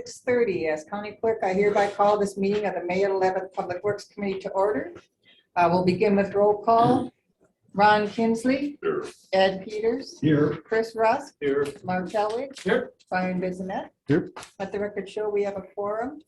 6:30. As County Clerk, I hereby call this meeting of the May 11th Public Works Committee to order. We'll begin with roll call. Ron Kinsley. Here. Ed Peters. Here. Chris Rusk. Here. Mark Kelwig. Here. Brian Bissonnette. Here. Let the record show we have a quorum.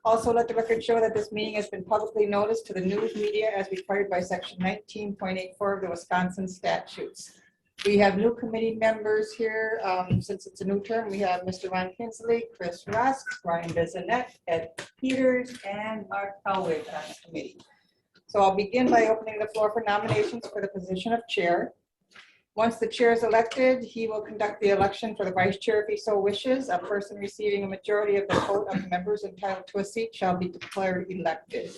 Also, let the record show that this meeting has been publicly noticed to the news media as required by section 19.84 of the Wisconsin statutes. We have new committee members here. Since it's a new term, we have Mr. Ron Kinsley, Chris Rusk, Brian Bissonnette, Ed Peters, and Mark Kelwig on the committee. So I'll begin by opening the floor for nominations for the position of chair. Once the chair is elected, he will conduct the election for the vice chair if he so wishes. A person receiving a majority of the vote of the members entitled to a seat shall be declared elected.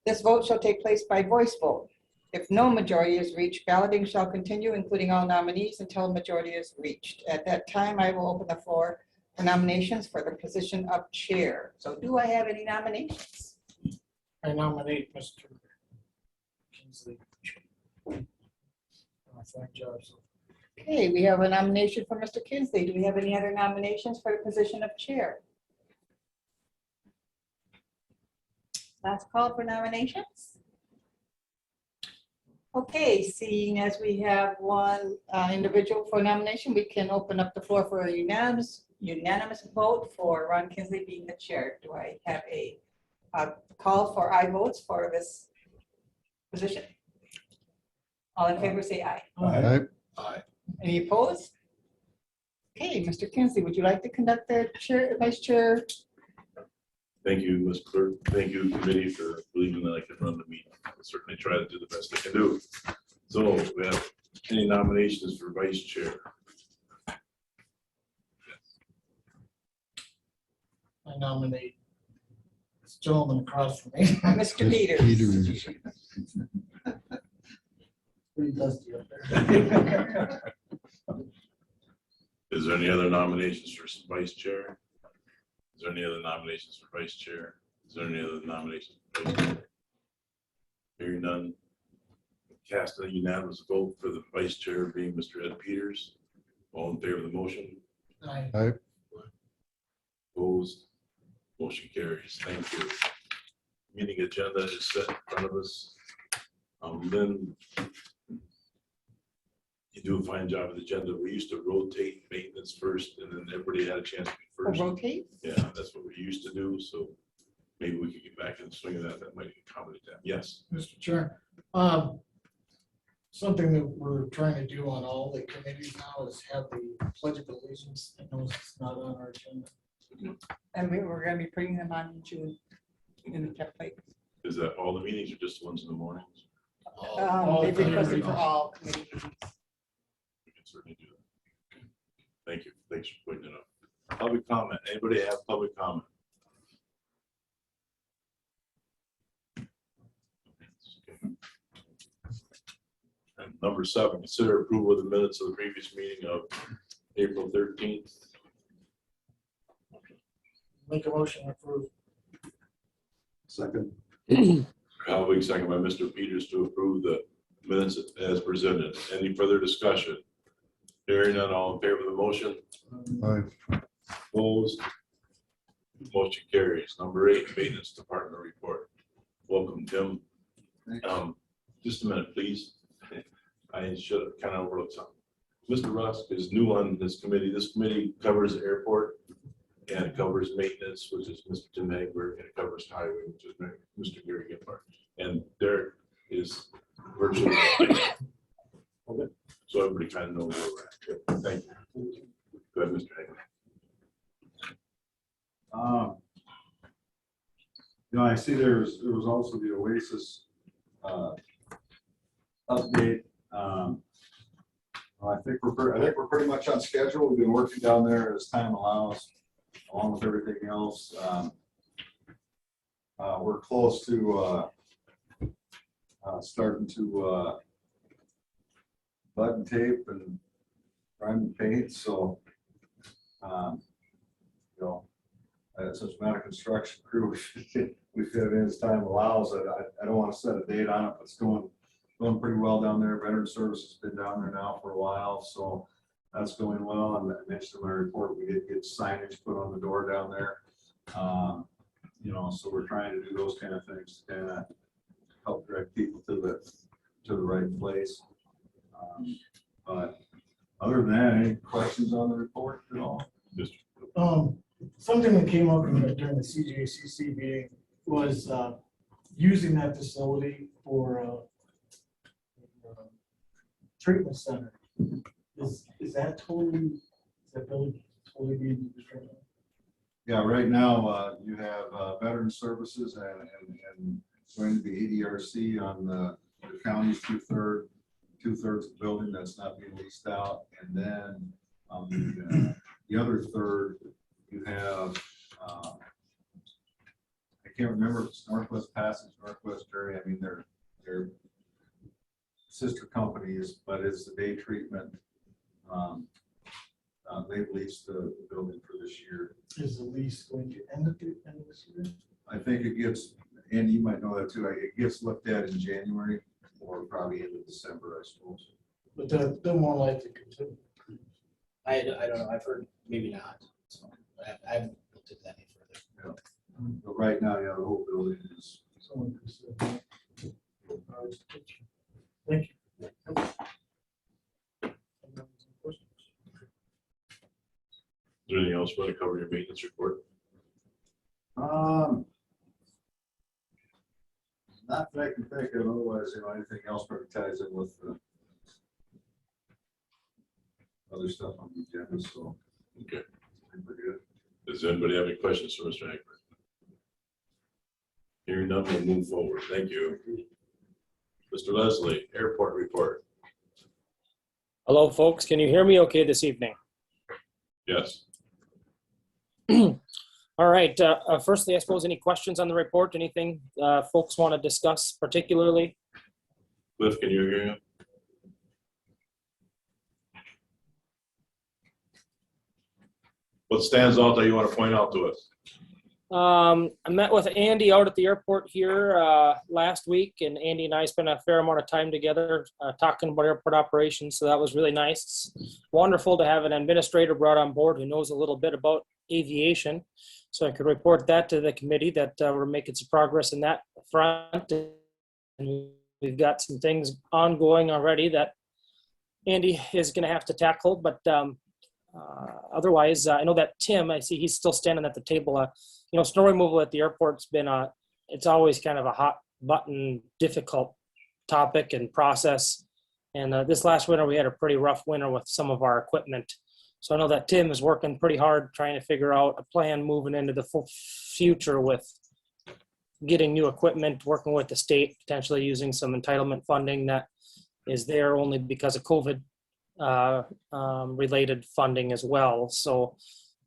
This vote shall take place by voice vote. If no majority is reached, balloting shall continue, including all nominees, until a majority is reached. At that time, I will open the floor for nominations for the position of chair. So do I have any nominations? I nominate Mr. Kinsley. Fine job. Okay, we have a nomination for Mr. Kinsley. Do we have any other nominations for the position of chair? Last call for nominations. Okay, seeing as we have one individual for nomination, we can open up the floor for a unanimous vote for Ron Kinsley being the chair. Do I have a call for aye votes for this position? All in favor, say aye. Aye. Aye. Any opposed? Okay, Mr. Kinsley, would you like to conduct the chair, vice chair? Thank you, Ms. Clerk. Thank you, committee, for believing that I can run the meeting. I'll certainly try to do the best I can do. So we have any nominations for vice chair? I nominate this gentleman across from me. Mr. Peters. Pretty dusty up there. Is there any other nominations for vice chair? Is there any other nominations for vice chair? Is there any other nominations for vice chair? Hearing none. Cast a unanimous vote for the vice chair being Mr. Ed Peters. All in favor of the motion? Aye. Opposed? Motion carries. Thank you. Meeting agenda is set in front of us. Then you do a fine job of the agenda. We used to rotate maintenance first, and then everybody had a chance to be first. Rotate? Yeah, that's what we used to do. So maybe we could get back in the swing of that. That might accommodate that. Yes. Mr. Chair, something that we're trying to do on all the committees now is have the Pledge of Allegiance. I know it's not on our agenda. And we're going to be putting them on in June in the template. Is that all the meetings or just the ones in the mornings? They've requested for all committee meetings. We can certainly do that. Thank you. Thanks for pointing it out. Public comment. Anybody have public comment? Okay. And number 7, consider approval of the minutes of the previous meeting of April 13th. Make a motion to approve. Second. Calvin, second by Mr. Peters to approve the minutes as presented. Any further discussion? Hearing none, all in favor of the motion? Aye. Opposed? Motion carries. Number 8, maintenance department report. Welcome, Tim. Just a minute, please. I should have kind of overlooked something. Mr. Rusk is new on this committee. This committee covers the airport and it covers maintenance, which is Mr. Tim Hagberg, and it covers highway, which is Mr. Gary Giffard. And Derek is virtually. Okay. So everybody kind of knows where we're at. Thank you. Go ahead, Mr. Hagberg. I see there was also the Oasis update. I think we're pretty much on schedule. We've been working down there as time allows, along with everything else. We're close to starting to bud and tape and prime and paint. So, since we're not a construction crew, we fit in as time allows. I don't want to set a date on it, but it's going pretty well down there. Veteran Service has been down there now for a while, so that's going well. And I mentioned in my report, we did get signage put on the door down there. You know, so we're trying to do those kind of things to kind of help direct people to the right place. But other than that, any questions on the report at all? Something that came up during the CJCC meeting was using that facility for a treatment center. Is that building totally being used right now? Yeah, right now, you have veteran services and going to be EDRC on the county's two-thirds of the building that's not being leased out. And then the other third, you have, I can't remember if it's Northwest Passage, Northwest Area. I mean, they're sister companies, but it's the day treatment. They've leased the building for this year. Is the lease going to end at the end of this year? I think it gets, and you might know that too, it gets looked at in January or probably into December, I suppose. But they're more likely to continue. I don't know, I've heard maybe not, so I haven't looked at that any further. But right now, yeah, the whole building is. Someone who said, thank you. Is there anything else you want to cover your maintenance report? Not that I can think of, otherwise, you know, anything else probably ties in with the other stuff on the agenda, so. Okay. I think we're good. Does anybody have any questions for Mr. Hackman? Hearing none, we'll move forward. Thank you. Mr. Leslie, airport report. Hello, folks. Can you hear me okay this evening? Yes. All right. Firstly, I suppose any questions on the report? Anything folks want to discuss particularly? Cliff, can you hear him? What stands out that you want to point out to us? I met with Andy out at the airport here last week, and Andy and I spent a fair amount of time together talking about airport operations, so that was really nice. It's wonderful to have an administrator brought on board who knows a little bit about aviation, so I could report that to the committee that we're making some progress in that front, and we've got some things ongoing already that Andy is going to have to tackle, but otherwise, I know that Tim, I see he's still standing at the table. You know, snow removal at the airport's been it's always kind of a hot button, difficult topic and process. And this last winter, we had a pretty rough winter with some of our equipment. So I know that Tim is working pretty hard trying to figure out a plan moving into the future with getting new equipment, working with the state, potentially using some entitlement funding that is there only because of COVID related funding as well. So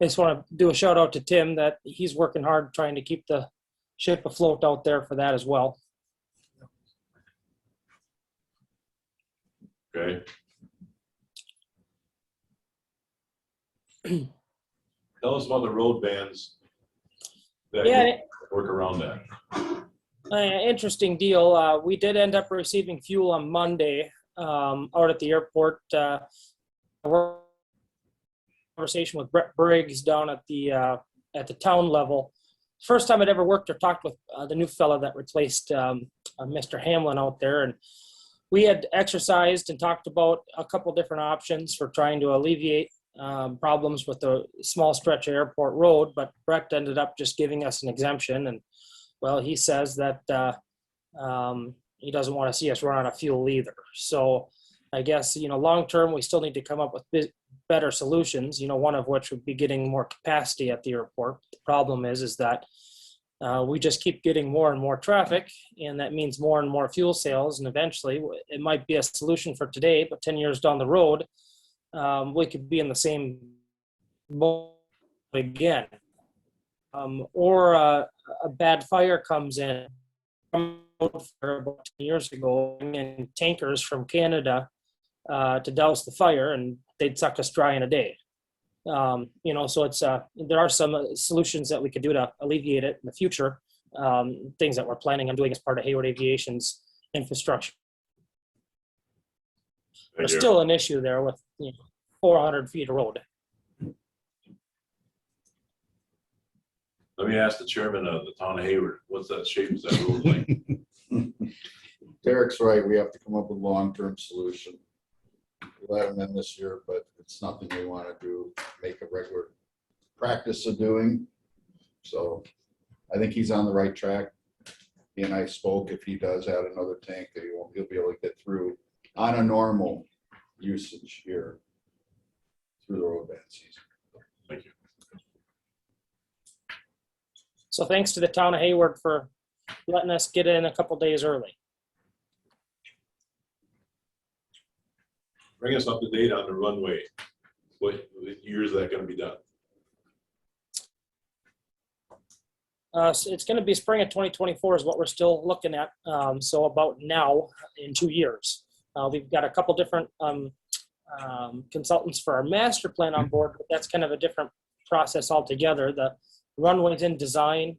I just want to do a shout out to Tim that he's working hard trying to keep the ship afloat out there for that as well. Okay. Tell us about the road bans that work around that. Interesting deal. We did end up receiving fuel on Monday out at the airport. Conversation with Brett Briggs down at the town level. First time I'd ever worked or talked with the new fella that replaced Mr. Hamlin out there, and we had exercised and talked about a couple different options for trying to alleviate problems with the small stretch of airport road, but Brett ended up just giving us an exemption, and well, he says that he doesn't want to see us run out of fuel either. So I guess, you know, long term, we still need to come up with better solutions, you know, one of which would be getting more capacity at the airport. The problem is that we just keep getting more and more traffic, and that means more and more fuel sales. And eventually it might be a solution for today, but 10 years down the road, we could be in the same boat again. Or a bad fire comes in about 10 years ago, and tankers from Canada to douse the fire, and they'd suck us dry in a day. You know, so it's there are some solutions that we could do to alleviate it in the future. Things that we're planning on doing as part of Hayward Aviation's infrastructure. There's still an issue there with, you know, 400 feet of road. Let me ask the chairman of the town of Hayward, what's that shape, is that road like? Derek's right, we have to come up with a long-term solution. We let him in this year, but it's nothing we want to do, make a regular practice of doing. So I think he's on the right track. He and I spoke, if he does add another tank, that he'll be able to get through on a normal usage here through the road band season. Thank you. So thanks to the town of Hayward for letting us get in a couple days early. Bring us up to date on the runway. What year is that gonna be done? So it's going to be spring of 2024 is what we're still looking at. So about now in 2 years. We've got a couple different consultants for our master plan on board, but that's kind of a different process altogether. The runway's in design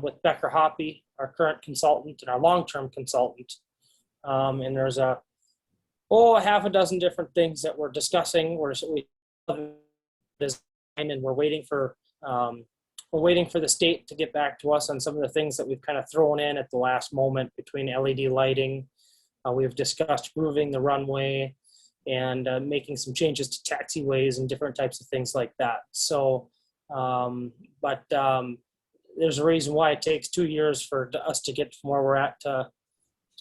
with Becker Hoppy, our current consultant and our long-term consultant. And there's a half a dozen different things that we're discussing. We design and we're waiting for the state to get back to us on some of the things that we've kind of thrown in at the last moment between LED lighting. We've discussed grooving the runway and making some changes to taxiways and different types of things like that. So, there's a reason why it takes 2 years for us to get from where we're at to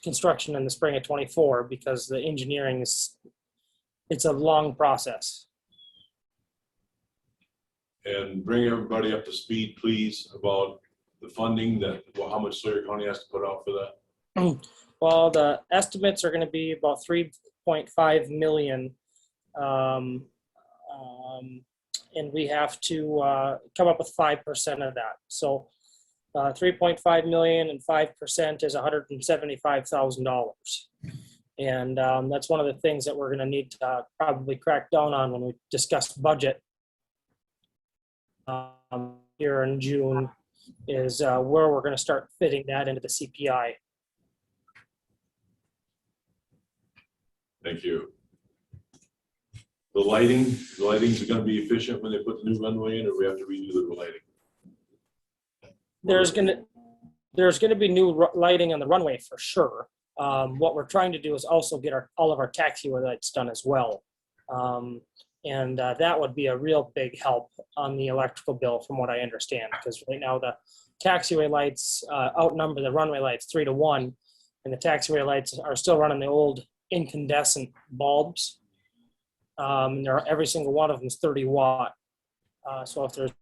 construction in the spring of 24, because the engineering it's a long process. And bring everybody up to speed, please, about the funding how much Sawyer County has to put out for that. Well, the estimates are going to be about 3.5 million. And we have to come up with 5% of that. So 3.5 million and 5% is $175,000. And that's one of the things that we're going to need to probably crack down on when we discuss budget here in June, is where we're going to start fitting that into the CPI. Thank you. The lighting's gonna be efficient when they put the new runway in, or we have to redo the lighting? There's gonna be new lighting on the runway for sure. What we're trying to do is also get all of our taxiway lights done as well. And that would be a real big help on the electrical bill from what I understand, because right now the taxiway lights outnumber the runway lights 3 to 1, and the taxiway lights are still running the old incandescent bulbs. Every single one of them is 30 watt. So if there's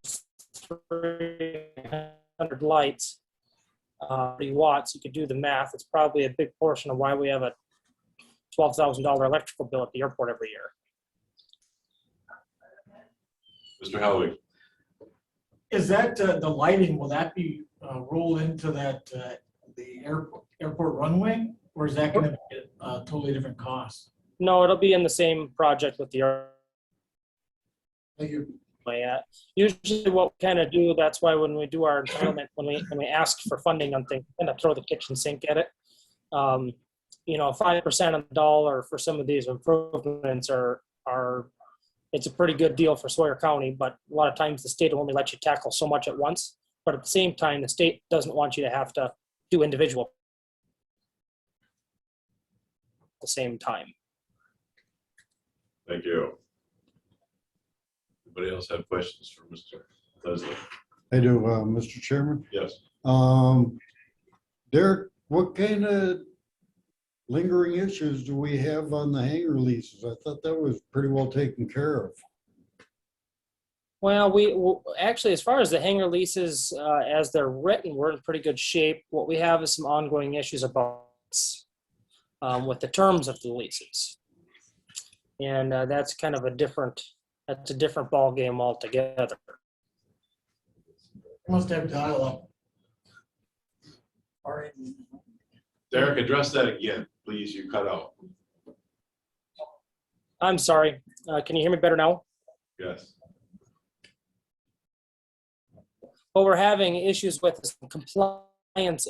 300 lights, 30 watts, you could do the math. It's probably a big portion of why we have a $12,000 electrical bill at the airport every year. Mr. Hellwig, Is that the lighting, will that be rolled into that the airport runway, or is that going to be a totally different cost? No, it'll be in the same project with the Thank you. runway at. Usually what we kind of do, that's why when we do our entitlement, when we ask for funding on things, we kind of throw the kitchen sink at it. 5% of the dollar for some of these improvements are it's a pretty good deal for Sawyer County, but a lot of times the state will only let you tackle so much at once. But at the same time, the state doesn't want you to have to do individual at the same time. thank you. Anybody else have questions for Mr. Leslie? I do, Mr. Chairman. Yes. Derek, what kind of lingering issues do we have on the hangar leases? I thought that was pretty well taken care of. Well, we actually, as far as the hangar leases, as they're written, we're in pretty good shape. What we have is some ongoing issues about with the terms of the leases. And that's kind of a different ball game altogether. Must have dial-up. All right. Derek, address that again, please. You cut out. I'm sorry. Can you hear me better now? Yes. What we're having issues with is compliance.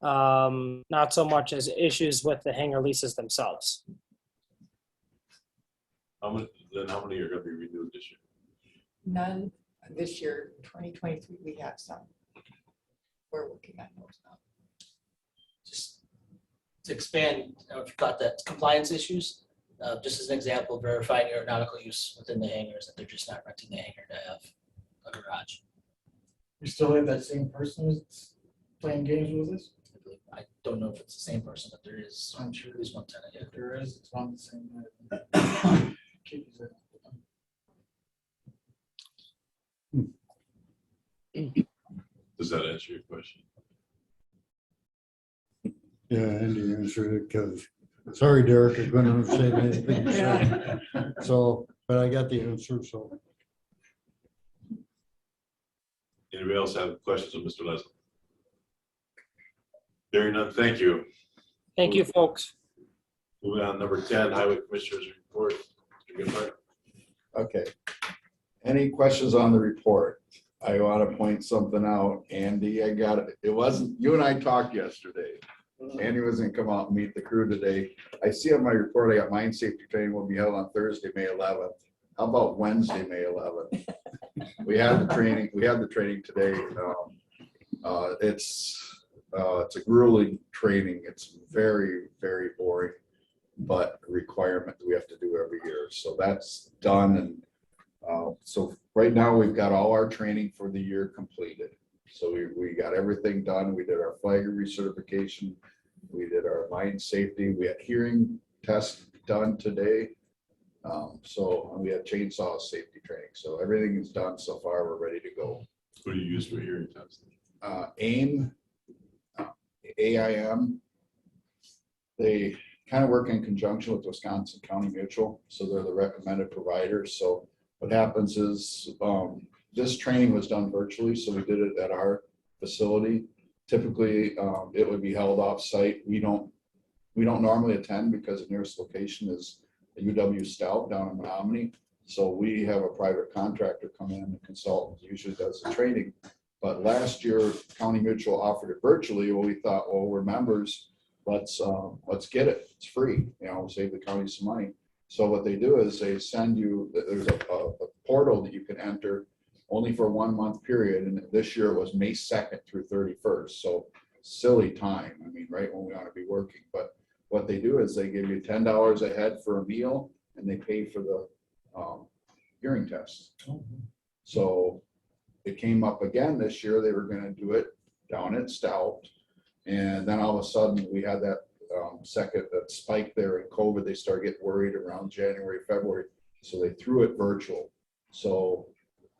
Not so much as issues with the hangar leases themselves. How many are gonna be renewed this year? None this year, 2023, we have some. We're working on those now. Just to expand, I don't know if you caught that, compliance issues, just as an example, verifying aeronautical use within the hangars, that they're just not renting the hangar to have a garage. You still have that same person who's playing games with us? I believe. I don't know if it's the same person, but there is, I'm sure there's one tenant. If there is, it's on the same night. Keep it. Does that answer your question? Yeah, Andy answered it because, sorry, Derek, I couldn't understand anything you said. So, but I got the answer, so. Anybody else have questions of Mr. Leslie? Hearing none, thank you. Thank you, folks. Moving on, number 10, Highway Commissioners Report. Mr. Gephardt. Okay. Any questions on the report? I want to point something out. Andy, I got it. It wasn't, you and I talked yesterday. Andy was gonna come out and meet the crew today. I see on my report, I got mine safety training will be held on Thursday, May 11th. How about Wednesday, May 11th? We had the training today. It's a grueling training. It's very, very boring, but a requirement that we have to do every year. So that's done. And so right now we've got all our training for the year completed. So we got everything done. We did our flagger recertification. We did our mine safety. We had hearing tests done today. So we had chainsaw safety training. So everything is done so far. We're ready to go. What do you use for hearing testing? AIM, AIM, they kind of work in conjunction with Wisconsin County Mutual. So they're the recommended providers. So what happens is this training was done virtually. So we did it at our facility. Typically, it would be held off site. We don't normally attend because the nearest location is the UW Stout down in Menominee. So we have a private contractor come in, and consultant usually does the training. But last year, County Mutual offered it virtually. Well, we thought, well, we're members. Let's get it. It's free. You know, save the county some money. So what they do is they send you. There's a portal that you can enter only for a 1 month period. And this year it was May 2nd through 31st. So silly time. I mean, right when we ought to be working. But what they do is they give you $10 a head for a meal, and they pay for the hearing test. So it came up again this year. They were going to do it down at Stout. And then all of a sudden we had that that spike there in COVID. They started getting worried around January, February. So they threw it virtual. So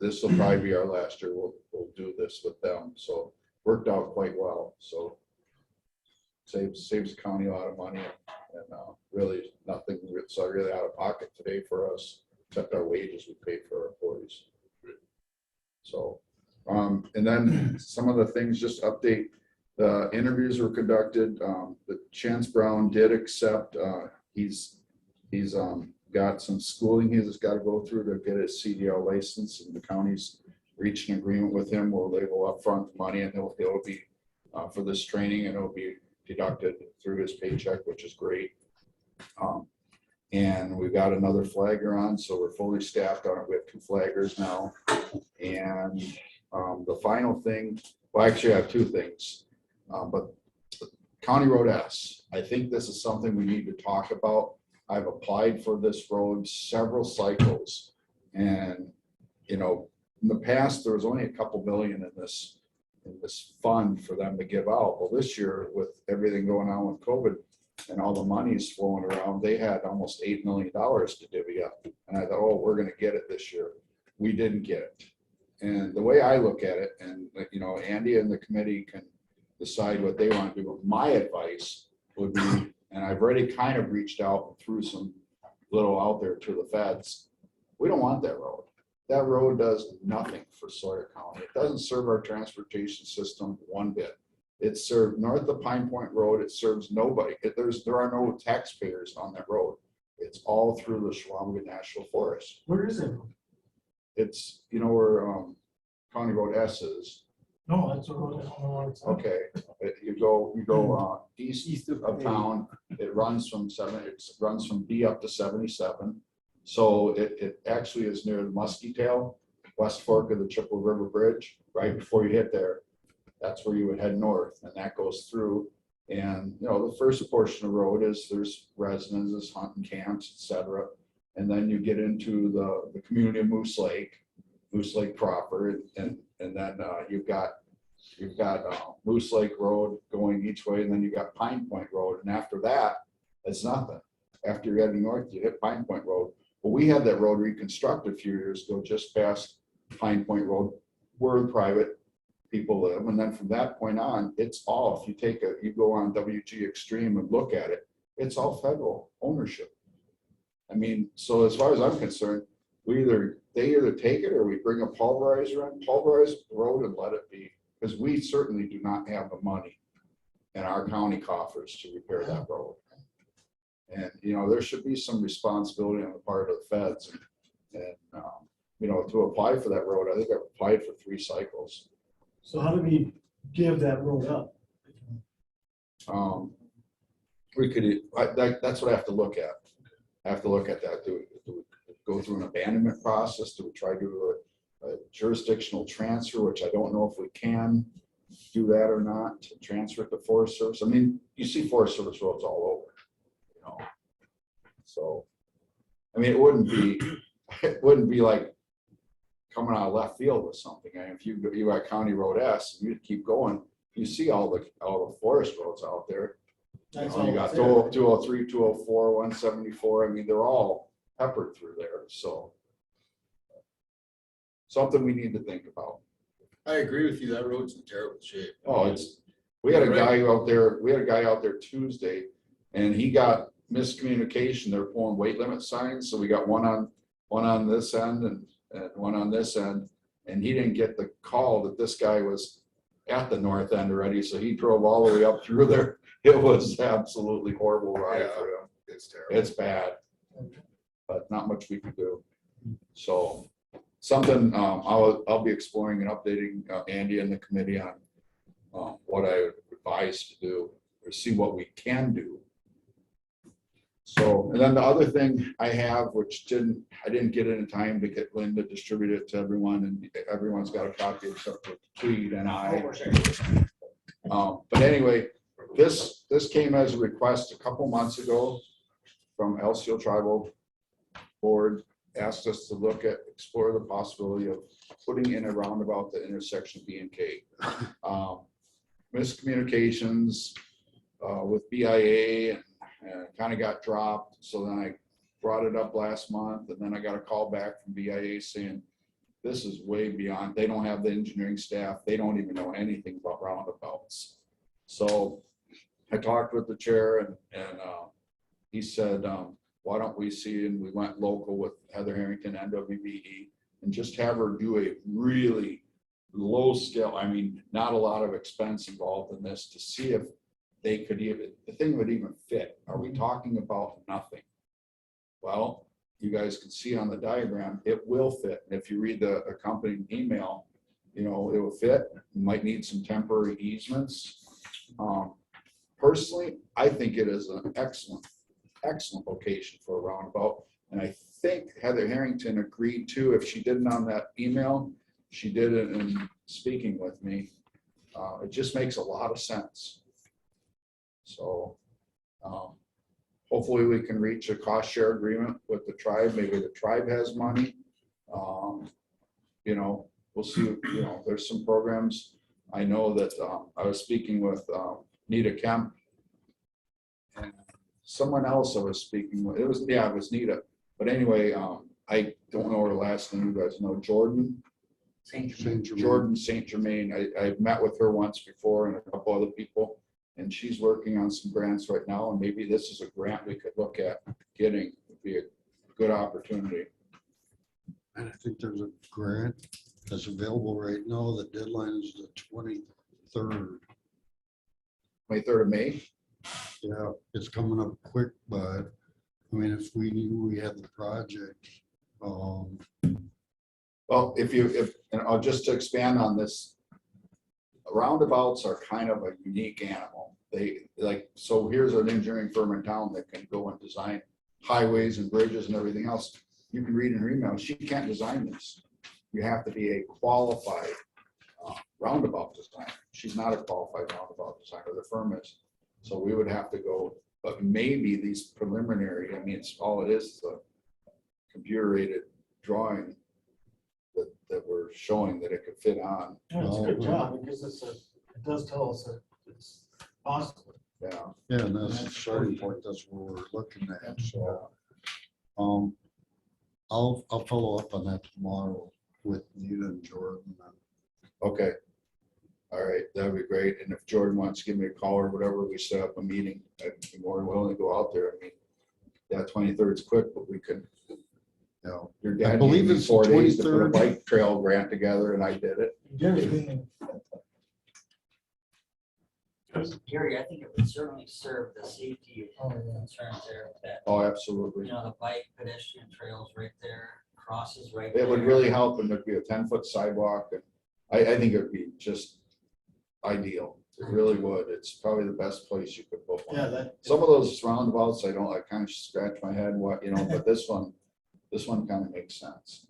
this will probably be our last year. We'll do this with them. So worked out quite well. So saves the county a lot of money, and really nothing so really out of pocket today for us, except our wages we pay for our employees. So, and then some of the things, just update, the interviews were conducted. The Chance Brown did accept, he's got some schooling he's got to go through to get his CDL license, and the county's reached an agreement with him where they will upfront money, and it'll be for this training, and it'll be deducted through his paycheck, which is great. And we've got another flagger on, so we're fully staffed on it. We have 2 flaggers now. And the final thing, well, actually I have 2 things, but County Road S, I think this is something we need to talk about. I've applied for this road several cycles, and you know, in the past there was only a couple million in this fund for them to give out. Well, this year with everything going on with COVID and all the money's flowing around, they had almost $8 million to divvy up. And I thought, oh, we're going to get it this year. We didn't get it. And the way I look at it, and you know, Andy and the committee can decide what they want to do. But my advice would be, and I've already kind of reached out and threw some little out there to the feds, we don't want that road. That road does nothing for Sawyer County. It doesn't serve our transportation system one bit. It served north of Pine Point Road. It serves nobody. There are no taxpayers on that road. It's all through the Schwamga National Forest. Where is it? It's, you know, where County Road S is. No, that's a road. I don't know where it's at. Okay, you go east of town. It runs from B up to 77. So it actually is near the Muskie Tail, West Fork of the Chippewa River Bridge, right before you hit there. That's where you would head north, and that goes through. And, you know, the first portion of the road is there's residences, hunting camps, et cetera. And then you get into the community of Moose Lake proper, and then you've got Moose Lake Road going each way, and then you got Pine Point Road, and after that, it's nothing. After you're heading north, you hit Pine Point Road. Well, we had that road reconstructed a few years ago, just past Pine Point Road, where the private people live, and then from that point on, it's all, if you go on WG Extreme and look at it, it's all federal ownership. I mean, so as far as I'm concerned, they either take it or we bring a pulverizer in, pulverize the road and let it be, because we certainly do not have the money in our county coffers to repair that road. And, you know, there should be some responsibility on the part of the feds, and you know, to apply for that road. I think I've applied for 3 cycles. So how do we give that road up? We could, that's what I have to look at. I have to look at that. Do we go through an abandonment process? Do we try to do a jurisdictional transfer, which I don't know if we can do that or not, to transfer it to Forest Service? I mean, you see Forest Service roads all over, you know. So, I mean, it wouldn't be like coming out of left field with something. And if you got County Road S, and you keep going, you see all the forest roads out there. You got 203, 204, 174. I mean, they're all peppered through there. So something we need to think about. I agree with you. That road's in terrible shape. Oh, we had a guy out there Tuesday, and he got miscommunication. They're pulling weight limit signs. So we got one on this end and one on this end, and he didn't get the call that this guy was at the north end already. So he drove all the way up through there. It was absolutely horrible ride for him. It's terrible. It's bad, but not much we can do. So something I'll be exploring and updating Andy and the committee on what I would advise to do, or see what we can do. So, and then the other thing I have, which I didn't get it in time to get Lynn to distribute it to everyone, and everyone's got a copy except for Tweed and I. But anyway, this came as a request a couple months ago from LCO Tribal Board, asked us to explore the possibility of putting in a roundabout the intersection B and K. Miscommunications with BIA and kind of got dropped. So then I brought it up last month, and then I got a call back from BIA saying this is way beyond. They don't have the engineering staff. They don't even know anything about roundabouts. So I talked with the chair, and he said, why don't we see, and we went local with Heather Harrington, NWBE, and just have her do a really low scale, I mean, not a lot of expense involved in this, to see if they could even, the thing would even fit. Are we talking about nothing? Well, you guys can see on the diagram, it will fit. And if you read the accompanying email, you know, it will fit. You might need some temporary easements. Personally, I think it is an excellent location for a roundabout. And I think Heather Harrington agreed to, if she didn't on that email, she did it in speaking with me. It just makes a lot of sense. So hopefully we can reach a cost share agreement with the tribe. Maybe the tribe has money. You know, we'll see. You know, there's some programs. I know that I was speaking with Nita Kemp and someone else I was speaking with. It was Nita. But anyway, I don't know her last name. You guys know Jordan. Jordan St. Germain. I've met with her once before, and a couple other people, and she's working on some grants right now, and maybe this is a grant we could look at getting. Would be a good opportunity. And I think there's a grant that's available right now. The deadline is the 23rd. 23rd of May. Yeah, it's coming up quick, but I mean, if we knew we had the project, Well, and I'll just to expand on this, roundabouts are kind of a unique animal. So here's an engineering firm in town that can go and design highways and bridges and everything else. you can read in her email, she can't design this. You have to be a qualified roundabout designer. She's not a qualified roundabout designer, the firm is. So we would have to go, but maybe these preliminary, I mean, it's all it is a computer aided drawing that we're showing that it could fit on. Yeah, it's a good job because it does tell us that it's possible. Yeah. Yeah, and that's the starting point, that's what we're looking at, so. I'll follow up on that tomorrow with Nina and Jordan. Okay. All right, that'd be great. And if Jordan wants to give me a call or whatever, we set up a meeting, I'd be more than willing to go out there. I mean, yeah, 23rd is quick, but we could, you know, your dad believe gave me it's the 4 days to put a 23rd. bike trail grant together and I did it. Gary, I think it would certainly serve the safety concerns there with that. Oh, absolutely. You know, the bike pedestrian trails right there, crosses right there. It would really help and there'd be a 10-foot sidewalk and I think it'd be just ideal. It really would. It's probably the best place you could put one. Yeah, that. Some of those roundabouts, I kind of scratch my head, what, you know, but this one kind of makes sense.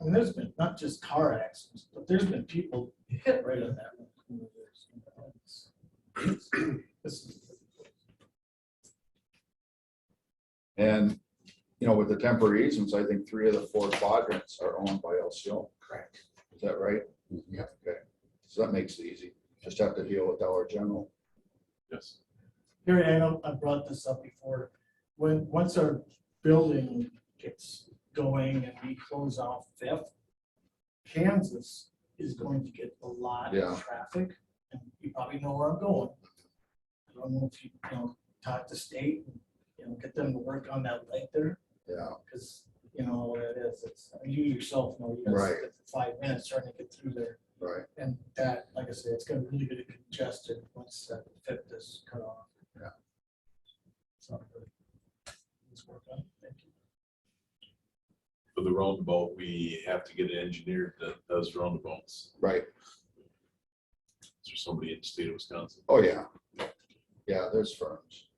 I mean, there's been not just car accidents, but there's been people hit right on that one. And, you know, with the temporary easements, I think 3 of the 4 quadrants are owned by LCO. Correct. Is that right? Yeah. Okay, so that makes it easy. Just have to deal with Dollar General. Yes. Gary, I know I brought this up before. Once our building gets going and we close off Fifth, Kansas is going to get a lot Yeah. of traffic, and you probably know where I'm going. I don't know if you talk to state and get them to work on that lake there, Yeah, because you know what it is. It's you yourself know you Right. guys sit for 5 minutes trying to get through there, right. and that, like I said, it's going to really get congested once that Fifth is cut off. Yeah. So let's work on it. Thank you. For the roundabout, we have to get an engineer that does roundabouts. Right. Is there somebody in the state of Wisconsin? Oh, yeah. Yeah, there's firms.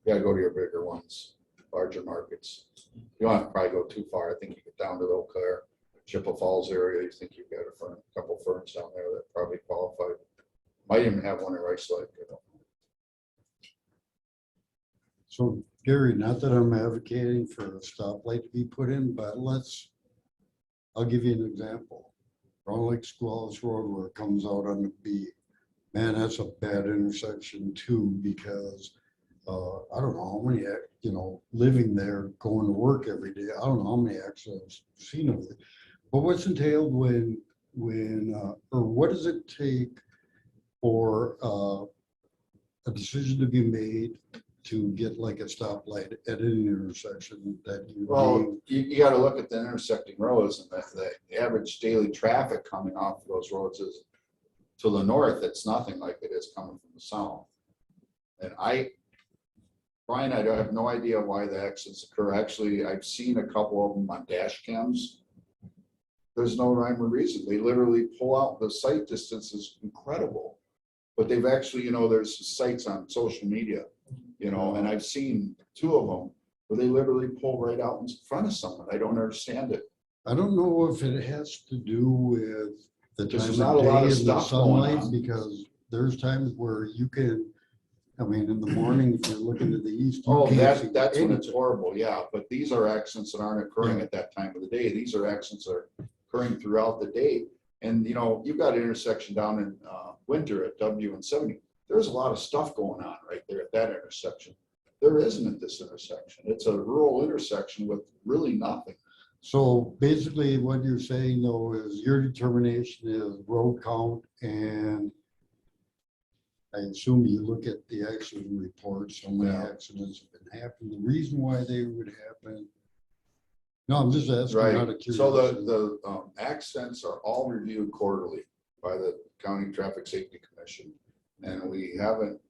You gotta go to your bigger ones, larger markets. You don't have to probably go too far. I think you get down to the Eau Claire, Chippewa Falls area. You think you've got a couple firms down there that probably qualified. Might even have one in Rice Lake, you know. So Gary, not that I'm advocating for a stoplight to be put in, but I'll give you an example. Round Lake Schoolhouse Road where it comes out on the B. Man, that's a bad intersection too, because I don't know how many, living there, going to work every day, I don't know how many accidents I've seen of it. But what's entailed when or what does it take for a decision to be made to get like a stoplight at an intersection that you? Well, you gotta look at the intersecting roads and the average daily traffic coming off of those roads is to the north, it's nothing like it is coming from the south. And Brian, I don't have no idea why the accidents occur. Actually, I've seen a couple of them on dash cams. There's no rhyme or reason. They literally pull out, the sight distance is incredible. But they've actually, there's sites on social media, and I've seen 2 of them where they literally pull right out in front of someone. I don't understand it. I don't know if it has to do with the Because time there's not a of lot day of and the stuff going sunlight, on. because there's times where you can, in the morning, if you're looking to the east. you Oh, can't see that's when it's anything. horrible, yeah, but these are accidents that aren't occurring at that time of the day. These are accidents that are occurring throughout the day. And, you've got an intersection down in Winter at W and 70. There's a lot of stuff going on right there at that intersection. There isn't at this intersection. It's a rural intersection with really nothing. So basically what you're saying though is your determination is road count, and I assume you look at the accident reports, how many Yeah. accidents have been happening, the reason why they would happen. No, I'm just asking out of Right, curiosity. so the accidents are all reviewed quarterly by the County Traffic Safety Commission. And we haven't,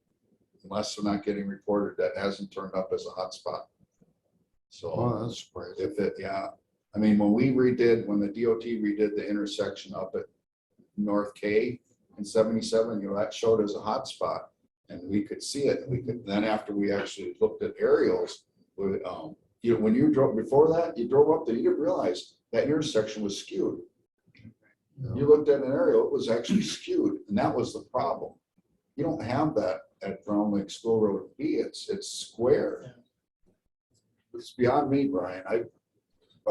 unless we're not getting reported, that hasn't turned up as a hotspot. So Oh, that's surprising. when when the DOT redid the intersection up at North K in 77, that showed as a hotspot and we could see it. Then after we actually looked at aerials, you know, when you drove, before that, you drove up there, you didn't realize that intersection was skewed. You looked at an aerial, it was actually skewed, and that was the problem. You don't have that at Brown Lake School Road B, it's square. It's beyond me, Brian. I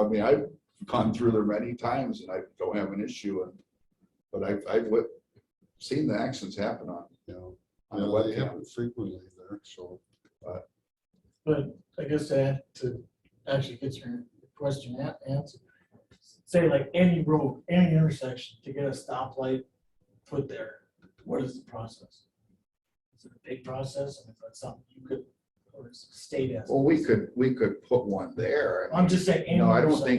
mean, I've gone through there many times and I don't have an issue, but I've seen the accidents happen on You know, the they webcam. happen frequently there, so. But I guess that to actually get your question answered. Say like any road, any intersection, to get a stoplight put there, what is the process? Is it a big process? And if that's something you could, or is it state as? Well, we could put one there. I'm just saying. any No, I don't intersection.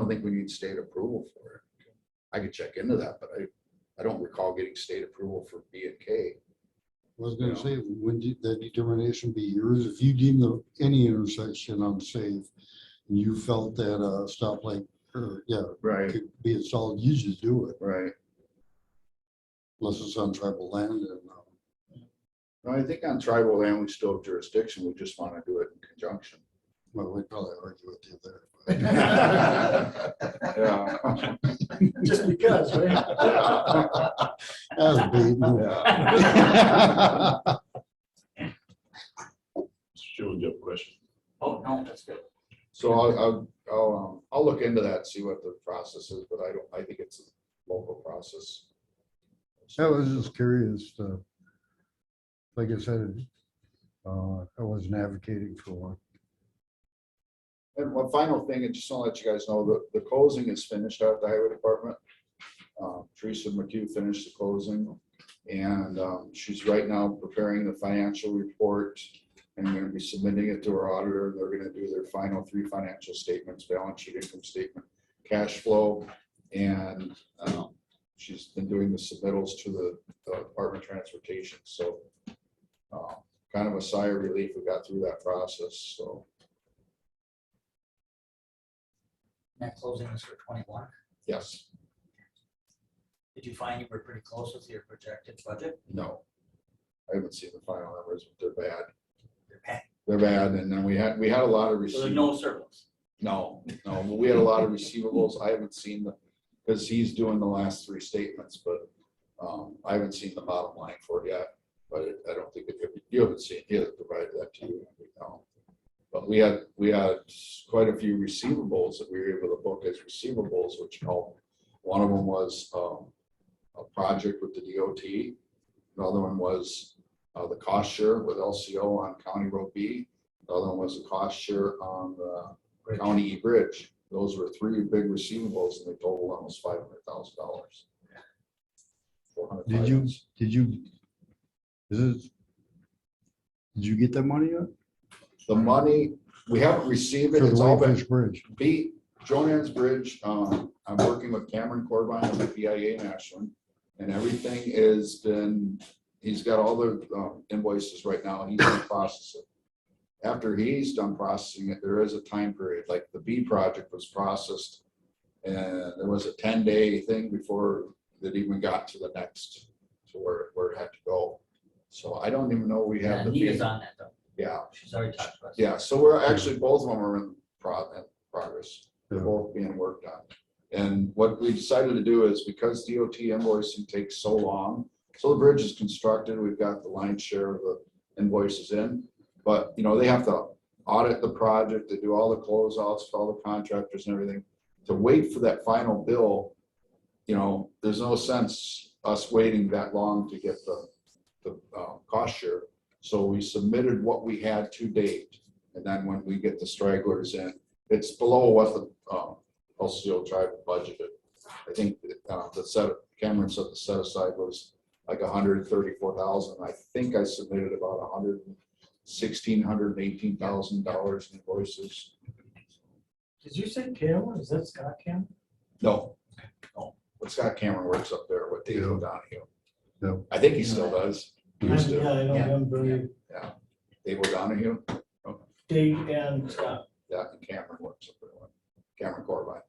think we need state approval for it. I could check into that, but I don't recall getting state approval for B and K. I was gonna say, would that determination be yours? If you deem any intersection unsafe, and you felt that a stoplight, or, yeah, Right, could be installed, you just do it, right. unless it's on tribal land and. No, I think on tribal land, we still have jurisdiction. We just want to do it in conjunction. Well, we'd probably argue with you there. Yeah. Just because, right? That's baiting. Yeah. Sure, you have a question? Oh, no, that's good. So I'll look into that, see what the process is, but I think it's a local process. I was just curious, like I said, I wasn't advocating for one. And one final thing, and just want to let you guys know, the closing is finished at the highway department. Teresa McHugh finished the closing, and she's right now preparing the financial report and going to be submitting it to her auditor. They're going to do their final 3 financial statements: balance sheet, income statement, cash flow, and she's been doing the submittals to the Department of Transportation. So kind of a sigh of relief, we got through that process. So That closing is for 21. yes, Did you find you were pretty close with your projected budget? no, I haven't seen the final numbers, but they're bad. You're paying. They're bad, and then we had a lot of So there's receivables. no surplus. No, but we had a lot of receivables. I haven't seen because he's doing the last 3 statements, but I haven't seen the bottom line for it yet. But I don't think you haven't seen, he hasn't provided that to you. No. But we had quite a few receivables that we were able to book as receivables, which helped. One of them was a project with the DOT. The other one was the cost share with LCO on County Road B. The other one was a cost share on the County E Bridge. Those were 3 big receivables, and they totaled almost $500,000. Did you get that money yet? The money, we haven't received it. For It's the all been Whitefish Bridge? Joanne's Bridge. I'm working with Cameron Corbine of the PIA in Ashland, and everything has been, he's got all the invoices right now, and he's going to process it. After he's done processing it, there is a time period, like the B project was processed, and there was a 10-day thing before it even got to the next, to where it had to go. So I don't even know we have the B. Anita's on that though. Yeah, She's already talked about it. yeah, so we're actually, both of them are in progress. They're Yeah. both being worked on. And what we decided to do is, because DOT invoicing takes so long, so the bridge is constructed, we've got the lion's share of the invoices in, but you know, they have to audit the project, they do all the closeouts, all the contractors and everything. To wait for that final bill, you know, there's no sense us waiting that long to get the cost share. So we submitted what we had to date, and then when we get the stragglers in, it's below what the LCO tribe budgeted. I think Cameron said the set aside was like $134,000. I think I submitted about $118,000 in invoices. Did you say Cameron? Is that Scott Cameron? No, but Scott Cameron works up there with Dave Yeah. O'Donohue. Yeah. I think he still does. He used to. Yeah, I know him very, Dave O'Donohue. Dave and Scott. Yeah, and Cameron works up there. Cameron Corbine.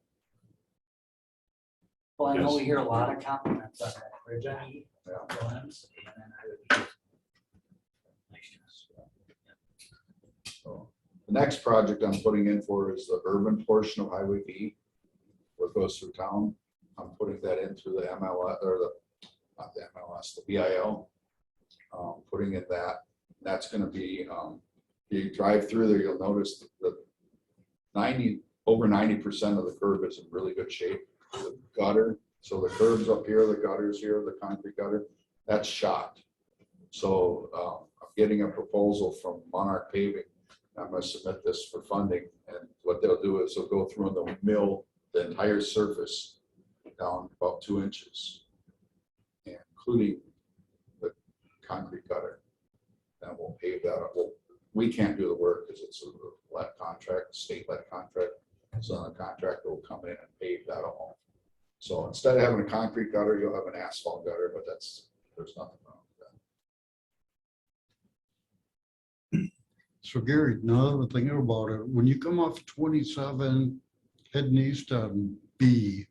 Well, I know Yes. we hear a lot of compliments on that bridge on E. Yeah. Williams, and then I would be. Nice. So The next project I'm putting in for is the urban portion of Highway B, where it goes through town. I'm putting that in through the MLS, or not the MLS, the BIL. Putting in that, that's gonna be, you drive through there, you'll notice that over 90% of the curb is in really good shape. The gutter, so the curbs up here, the gutters here, the concrete gutter, that's shot. So I'm getting a proposal from Monarch Paving. I'm gonna submit this for funding, and what they'll do is they'll go through and they'll mill the entire surface down about 2 inches, including the concrete gutter. And we'll pave that up. Well, we can't do the work because it's a let contract, state-led contract. So the contractor will come in and pave that all. So instead of having a concrete gutter, you'll have an asphalt gutter, but there's nothing wrong with that. So Gary, now that we're thinking about it, when you come off 27 heading east on B,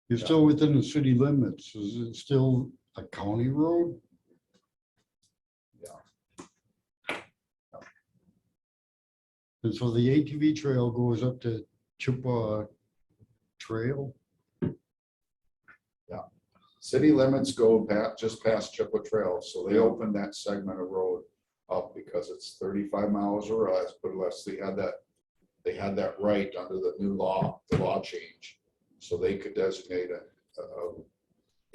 you're still within the city limits. Is it still a county road? And so the ATV trail goes up to Chippewa Trail. City limits go just past Chippewa Trail, so they opened that segment of road up because it's 35 miles or less, but less they had that right under the new law, the law change. So they could designate a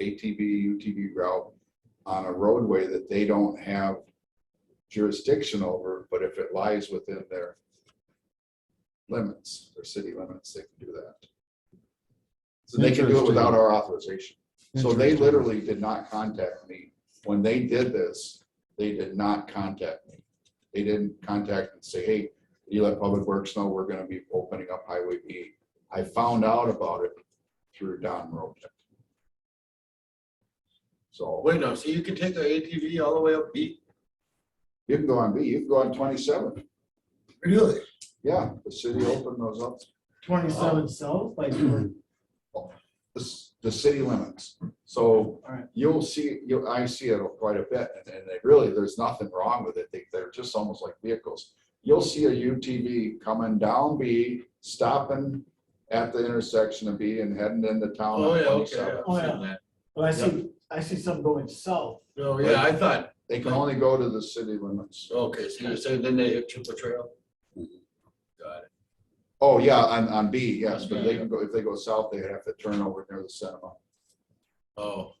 ATV, UTV route on a roadway that they don't have jurisdiction over, but if it lies within their limits, their city limits, they can do that. So they can do it without our authorization. So they Interesting. literally did not contact me. When they did this, they did not contact me. They didn't contact and say, hey, you let Public Works know we're gonna be opening up Highway B. I found out about it through Don Rotek. So Wait, no, so you can take an ATV all the way up B? you can go on B, you can go on 27. Really? Yeah, the city opened those up. 27 south, like, The city limits. So Alright. you'll see, I see it quite a bit, and they really, there's nothing wrong with it. They're just almost like vehicles. You'll see a UTV coming down B, stopping at the intersection of B and heading into town. Oh, on yeah, okay. 27. Oh, yeah. I've seen that. well, I see some going south. Oh, yeah, I thought, They can only go to the city limits. okay, so you're saying then they hit Chippewa Trail? Got it. Oh, yeah, on B, yes, but they can go, if they go south, they have to turn over near the cinema. Oh,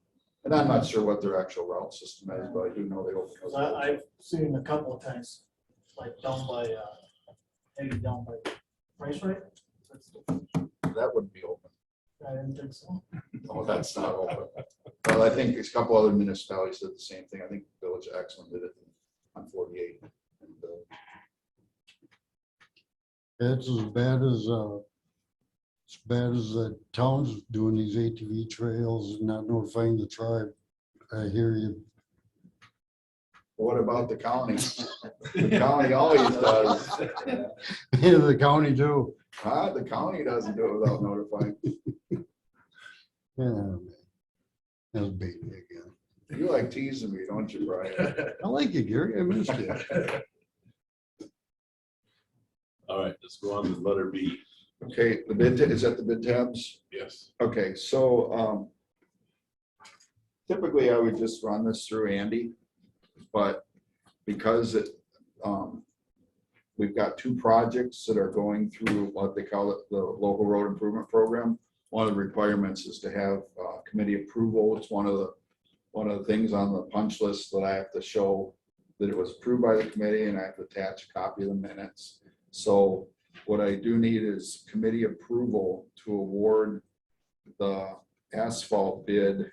And I'm not sure what their actual route system is, but I do know they open those. I've seen a couple of times, like down by, maybe down by Price Right. That wouldn't be open. I didn't think so. Oh, that's not open. Well, I think a couple other municipalities did the same thing. I think Village of Exxon did it on 48. And, It's as bad as the towns doing these ATV trails and not notifying the tribe. I hear you. what about the county? The county always does. Yeah, the county too. The county doesn't do it without notifying. Yeah, man. That's baiting me again. You like teasing me, don't you, Brian? I like it, Gary. I missed you. All right, let's go on to letter B. Okay, the bid, is that the bid tabs? Yes. Okay, so typically I would just run this through Andy, but because we've got 2 projects that are going through what they call it, the local road improvement program. One of the requirements is to have committee approval. It's one of the things on the punch list that I have to show that it was approved by the committee, and I have to attach a copy of the minutes. So what I do need is committee approval to award the asphalt bid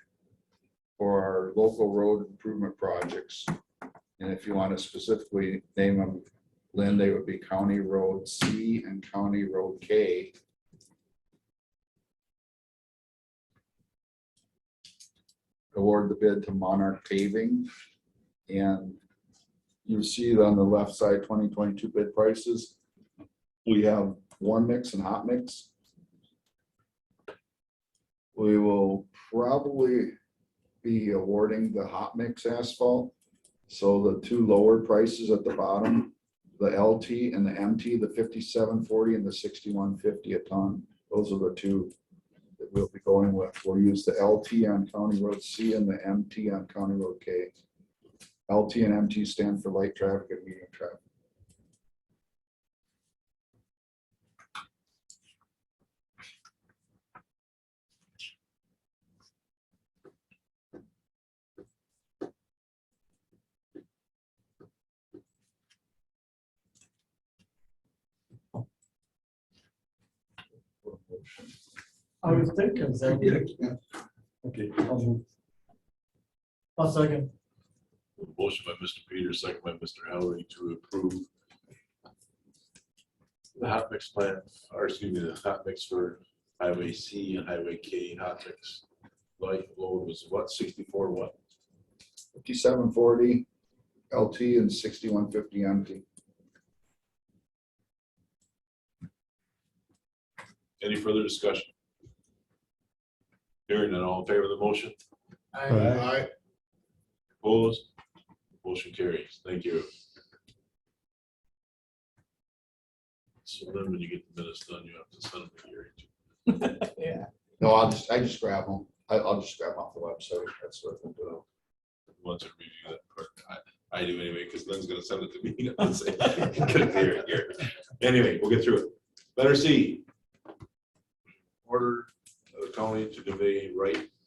for our local road improvement projects. And if you want to specifically name them, Lynn, they would be County Road C and County Road K. Award the bid to Monarch Paving. And you see on the left side, 2022 bid prices. We have warm mix and hot mix. We will probably be awarding the hot mix asphalt. So the 2 lower prices at the bottom the LT and the MT, the 5740 and the 6150 a ton. Those are the two that we'll be going with. We'll use the LT on County Road C and the MT on County Road K. LT and MT stand for light traffic and medium traffic. I was thinking, so. Okay. I'll second. Motion by Mr. Peters, second by Mr. Hallery to approve the hot mix plan, or excuse me, the hot mix for Highway C and Highway K hot mix. Light load was what, 64 what? 5740 LT and 6150 MT. Any further discussion? Hearing none, all in favor of the motion? Aye. Opposed? Motion carries. Thank you. So then when you get the minutes done, you have to send them to Gary. Yeah. No, I just grab them. I'll just grab them off the website. That's what we'll do. Once I review that part, I do anyway, because Lynn's gonna send it to me. I'll say, "Get it here, Gary." Anyway, we'll get through it. Letter C. Order of the county to convey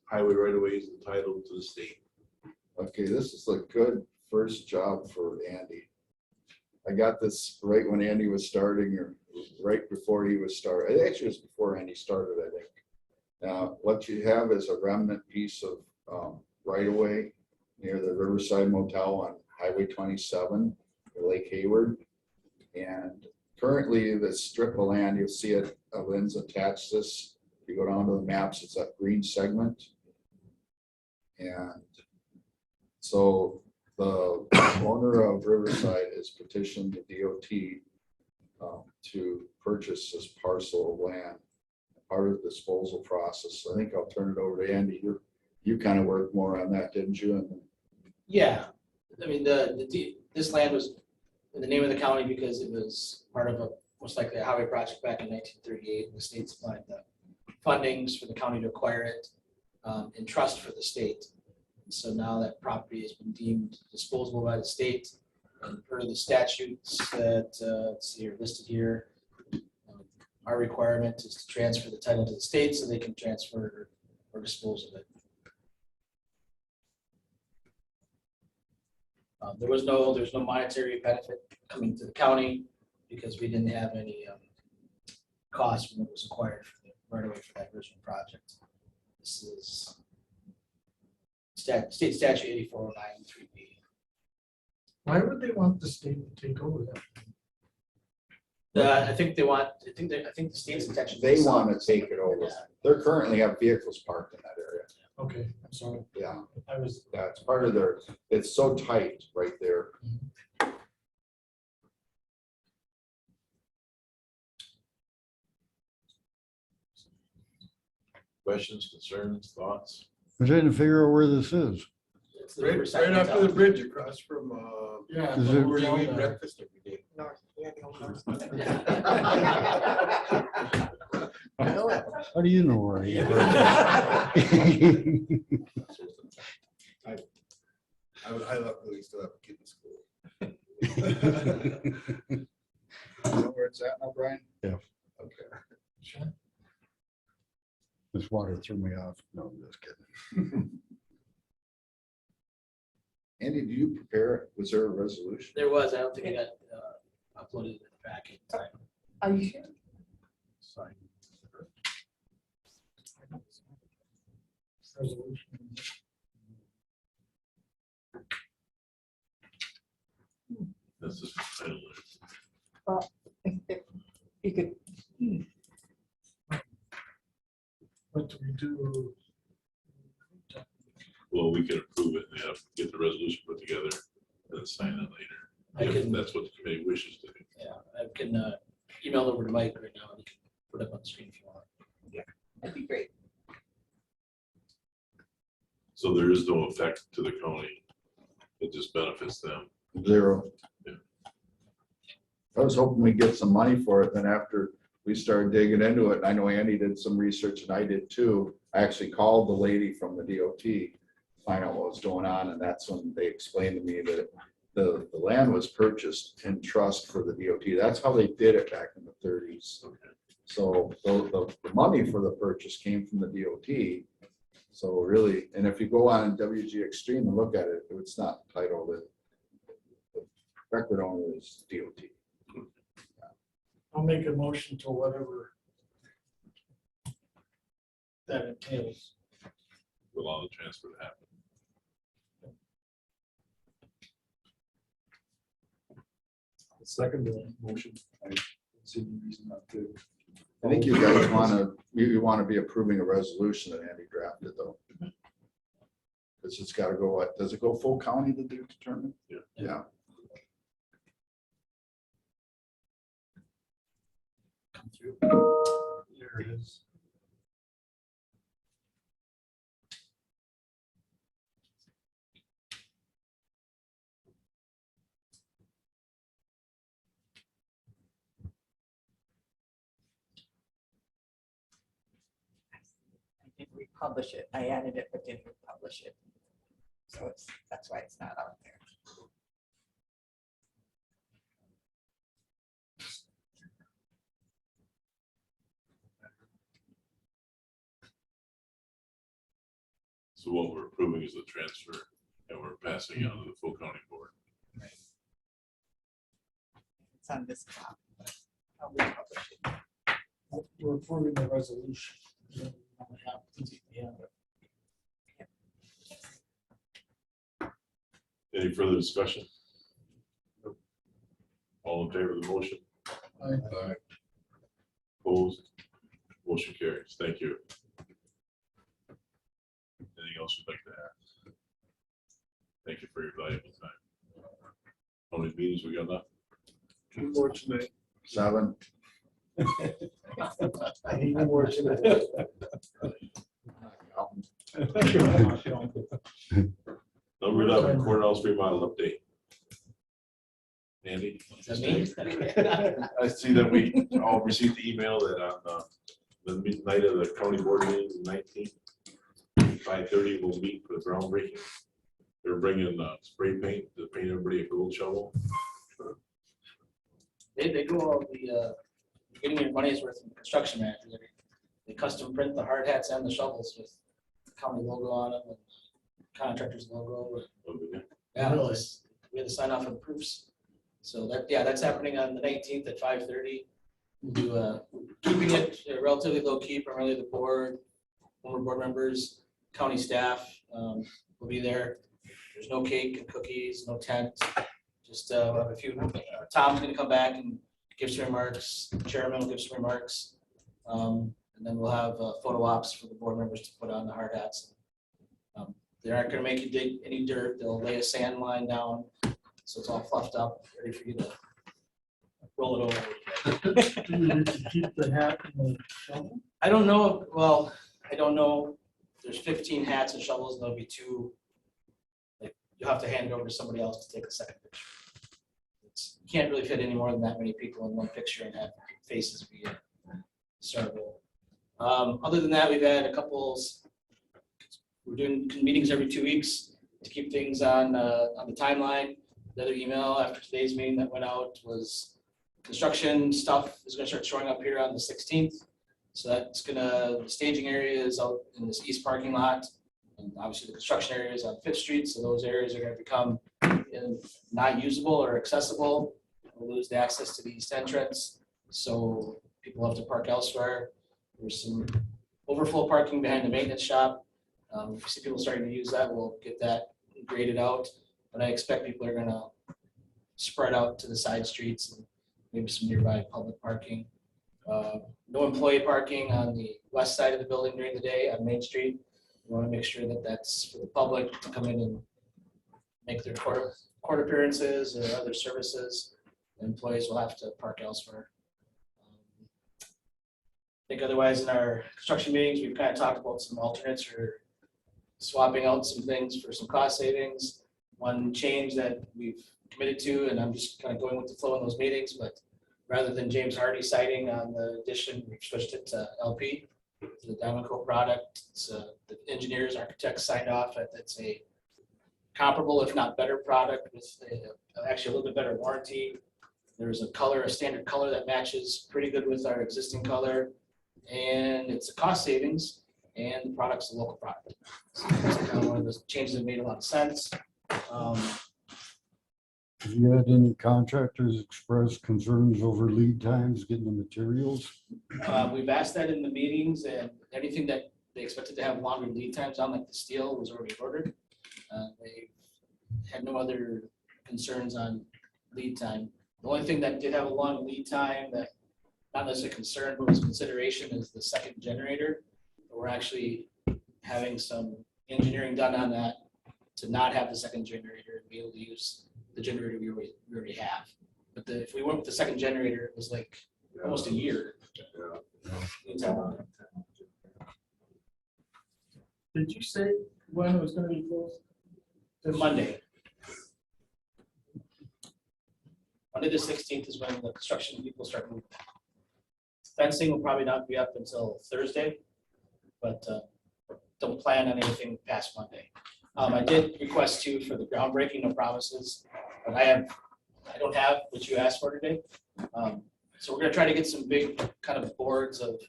highway right of ways entitled to the state. Okay, this is a good first job for Andy. I got this right when Andy was starting, or right before he was started. Actually, it was before Andy started, I think. Now, what you have is a remnant piece of right of way near the Riverside Motel on Highway 27, Lake Hayward. And currently, the strip of land, you'll see it, Lynn's attached this. If you go down to the maps, it's that green segment. And so the owner of Riverside has petitioned the DOT to purchase this parcel of land, part of the disposal process. I think I'll turn it over to Andy. You kind of worked more on that, didn't you? And Yeah, I mean, this land was in the name of the county because it was part of most likely a highway project back in 1938. And the state supplied the fundings for the county to acquire it in trust for the state. So now that property has been deemed disposable by the state, and per the statutes that are listed here, our requirement is to transfer the title to the state so they can transfer or dispose of it. There's no monetary benefit coming to the county because we didn't have any cost when it was acquired for the right away for that original project. This is state statute 8409(3)B. Why would they want the state to take over that? I think the state's intention. they want to take it over. Yeah. They currently have vehicles parked in that area. Okay, I'm sorry. Yeah, I was, that's part of their, it's so tight right there. Questions, concerns, thoughts? I'm trying to figure out where this is. It's the Right Riverside after the Motel. bridge across from, yeah. Is it- where you eat breakfast every day. North, yeah, the old north. How do you know where I am? I love really still have a kid in school. You know where it's at now, Brian? Yeah. Okay. This water threw me off. No, I'm just kidding. Andy, do you prepare, was there a resolution? There was, I don't think it got uploaded in the packet. Are you sure? Resolution. That's just title. If you could, What do we do? Well, we can approve it and have, get the resolution put together and then sign it I later. If can- that's what the committee wishes to do. Yeah, I can email over to Mike right now and he can put it up on the screen if you want. that'd be great. So there is no effect to the county. It just benefits them. Zero. I was hoping we'd get some money for it, then after we started digging into it, and I know Andy did some research and I did too. I actually called the lady from the DOT, to find out what was going on, and that's when they explained to me that the land was purchased in trust for the DOT. That's how they did it back in the 30s. So the money for the purchase came from the DOT. So really, and if you go on WG Extreme and look at it, it's not titled it. The record owner is DOT. I'll make a motion to whatever that entails. Allow the transfer to happen. Second motion. I don't see any reason not to. I think you guys you want to be approving a resolution that Andy drafted though. Because it's got to go, what, does it go full county to determine? Yeah. Yeah. Come through. There it is. I didn't republish it. I added it, but didn't republish it. So that's why it's not out there. So what we're approving is the transfer and we're passing it on to the full county board. It's on this copy, but I'll republish it. We're approving the resolution. Yeah. Any further discussion? All in favor of the motion? Opposed? Motion carries. Thank you. Anything else you'd like to add? Thank you for your valuable time. How many meetings we got left? Two more tonight. 7. I need more tonight. Number 11, courthouse remodel update. Andy? Is that me? I see that we all received the email that on the midnight of the county board meeting, the 19th, 5:30, we'll meet for the groundbreaking. They're bringing spray paint to paint everybody a gold shovel. They do all the, getting your money's worth in construction manager. They custom print the hard hats and the shovels with county logo on them and contractor's logo. Yeah, Really? we had to sign off on proofs. So that, yeah, that's happening on the 19th at 5:30. We'll do, keeping it relatively low key, primarily the board, former board members, county staff will be there. There's no cake and cookies, no tent. Just we'll have a few. Tom's going to come back and give some remarks. The chairman will give some remarks, and then we'll have photo ops for the board members to put on the hard hats. They aren't going to make you dig any dirt. They'll lay a sand line down, so it's all fluffed up, ready for you to roll it over. Do we need to keep the hat and the shovel? I don't know. Well, I don't know. There's 15 hats and shovels. There'll be 2. Like you'll have to hand it over to somebody else to take a second picture. You can't really fit any more than that many people in one picture and have faces be startable. Other than that, we've had a couple. We're doing meetings every 2 weeks to keep things on the timeline. The other email after today's meeting that went out was construction stuff is going to start showing up here on the 16th. So that's the staging area is out in this east parking lot. And obviously the construction area is on 5th Street. So those areas are going to become not usable or accessible. We'll lose the access to the east entrance. So people have to park elsewhere. There's some overflow parking behind the maintenance shop. If you see people starting to use that, we'll get that graded out. But I expect people are going to spread out to the side streets and maybe some nearby public parking. No employee parking on the west side of the building during the day on Main Street. We want to make sure that that's for the public to come in and make their court appearances or other services. Employees will have to park elsewhere. I think otherwise in our construction meetings, we've kind of talked about some alternates or swapping out some things for some cost savings. one change that we've committed to, and I'm just kind of going with the flow in those meetings, but rather than James Hardy citing on the addition, we've switched it to LP, to the Diamond Coat product. It's, the engineers, architects signed off that it's a comparable, if not better product with actually a little bit better warranty. There's a color, a standard color that matches pretty good with our existing color, and it's a cost savings, and the product's a local product. So that's kind of one of those changes that made a lot of sense. Have you had any contractors express concerns over lead times getting the materials? We've asked that in the meetings, and anything that they expected to have longer lead times on, like the steel, was already ordered. They had no other concerns on lead time. The only thing that did have a long lead time that not necessarily concern, but was consideration is the second generator. We're actually having some engineering done on that to not have the second generator and be able to use the generator we already have. But if we went with the second generator, it was like almost a year. Lead time on it. Did you say when it was gonna be closed? Monday. Monday the 16th is when the construction people start moving. Fencing will probably not be up until Thursday, but don't plan on anything past Monday. I did request too for the groundbreaking, no promises, but I don't have what you asked for today. So we're gonna try to get some big kind of boards of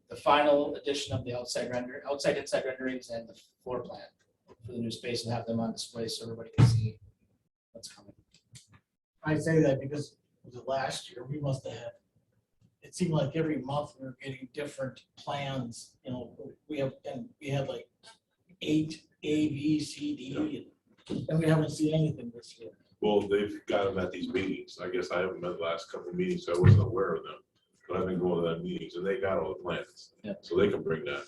the final edition of the outside inside renderings and the floor plan for the new space, and have them on display so everybody can see what's coming. I say that because was it last year, we must have had, it seemed like every month we were getting different plans, you know, we had like 8 A, B, C, D, and we haven't seen anything this year. Well, they've got them at these meetings. I guess I haven't met the last couple of meetings, so I wasn't aware of them. But I've been going to that meetings and they got all the plans. Yeah. So they can bring that.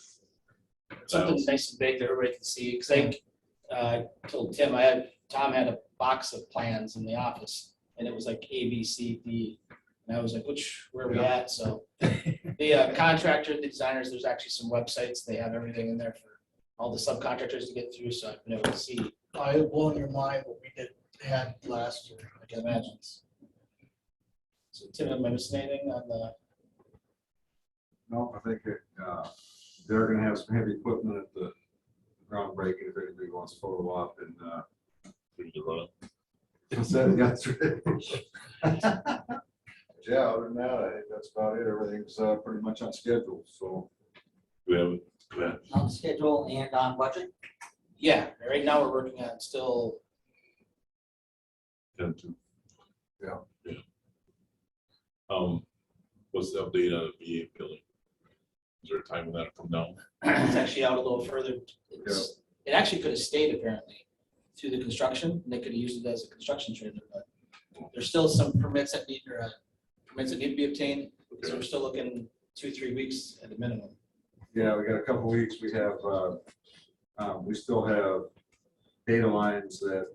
Something nice and big that everybody can see, because I told Tim, Tom had a box of plans in the office, and it was like A, B, C, D. And I was like, where are we at? So the contractor, the designers, there's actually some websites, they have everything in there for all the subcontractors to get through, so I've been able to see. I was blowing your mind what we had last year. I can imagine. So Tim, am I missing anything on the? No, I think they're gonna have some heavy equipment at the groundbreaking if anybody wants to photo op and that's right. Yeah, other than that, I think that's about it. Everything's pretty much on schedule, so. We have, go ahead. On schedule and on budget? Yeah, right now we're working on still. 10-2. Yeah. What's the update on the VA building? Is there a time when that'll come down? It's actually out a little further. It actually could have stayed apparently through the construction, and they could have used it as a construction trailer, but there's still some permits that need to be obtained. So we're still looking 2-3 weeks at a minimum. Yeah, we got a couple weeks. We have, we still have data lines that,